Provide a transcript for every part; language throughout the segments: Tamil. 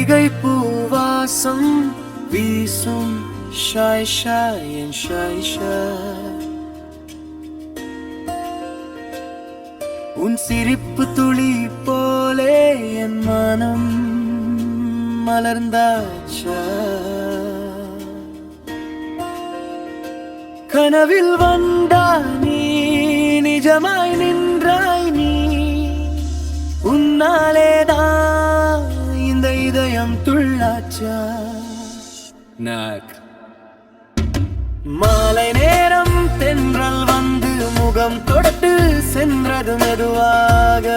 மல்லிகை பூவாசம் வீசும் ஷாய் ஷாய் என் ஷாய் ஷாய். உன் சிரிப்பு துளி போலே என் மனம் மலர்ந்தாச்சா. கனவில் வந்தா நீ நிஜமாய் நின்றாய் நீ. உன்னாலேதான் இந்த இதயம் துள்ளாச்சா. மாலை நேரம் தென்றல் வந்து முகம் தொட்டு சென்றது மெதுவாக.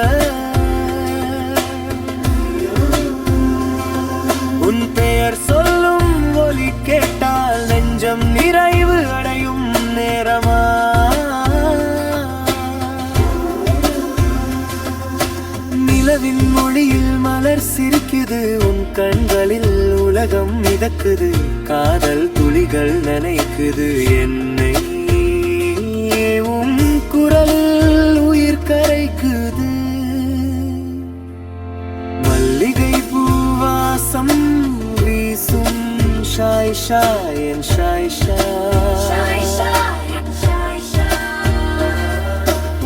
உன் பெயர் சொல்லும் ஒலி கேட்டால் நெஞ்சம் நிறைவு அடையும் நேரமா. நிலவின் மொழியில் மலர் சிரிக்குது. உன் கண்களில் உலகம் மிதக்குது. காதல் துளிகள் நனைக்குது என்னை. உன் குரலில் உயிர் கரைக்குது. மல்லிகை பூவாசம் வீசும் ஷாய் ஷாய் என் ஷாய் ஷாய்.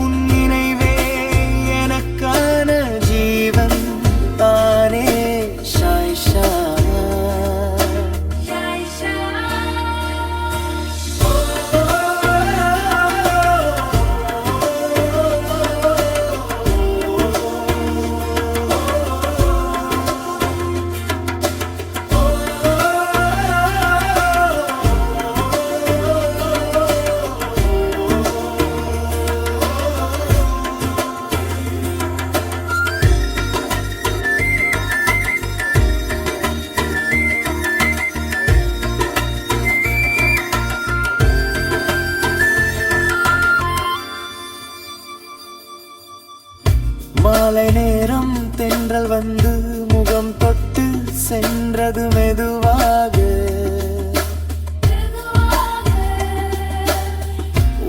உன் நினைவே எனக்கான ஜீவன் தானே ஷாய் ஷாய். மாலை நேரம் தென்றல் வந்து முகம் தொட்டு சென்றது மெதுவாக.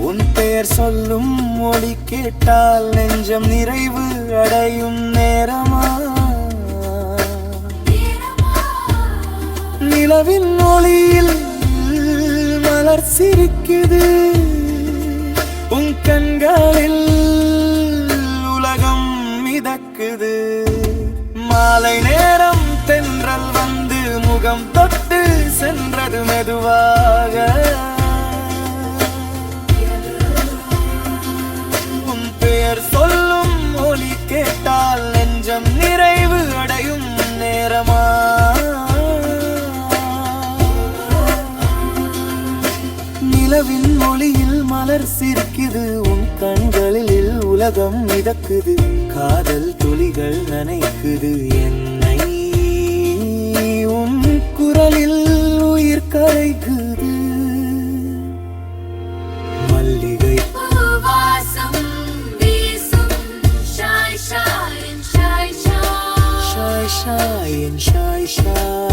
உன் பெயர் சொல்லும் மொழி கேட்டால் நெஞ்சம் நிறைவு அடையும் நேரமா. நிலவின் ஒளியில் மலர் சிரிக்குது. உன் கண்களில் உலகம் மிதக்குது. மாலை நேரம் தென்றல் வந்து முகம் தொட்டு சென்றது மெதுவாக. உன் பெயர் சொல்லும் ஒலி கேட்டால் நெஞ்சம் நிறைவு அடையும் நேரமா. நிலவின் மொழியில் மலர் சிரிக்குது. உன் கண்களில் உலகம் மிதக்குது. காதல் துளிகள் நனைக்குது என்னை. உன் குரலில் உயிர் கரைக்குது. மல்லிகை பூவாசம் வீசும் ஷாய் ஷாய் என் ஷாய் ஷாய். ஷாய் ஷாய் என் ஷாய் ஷாய்.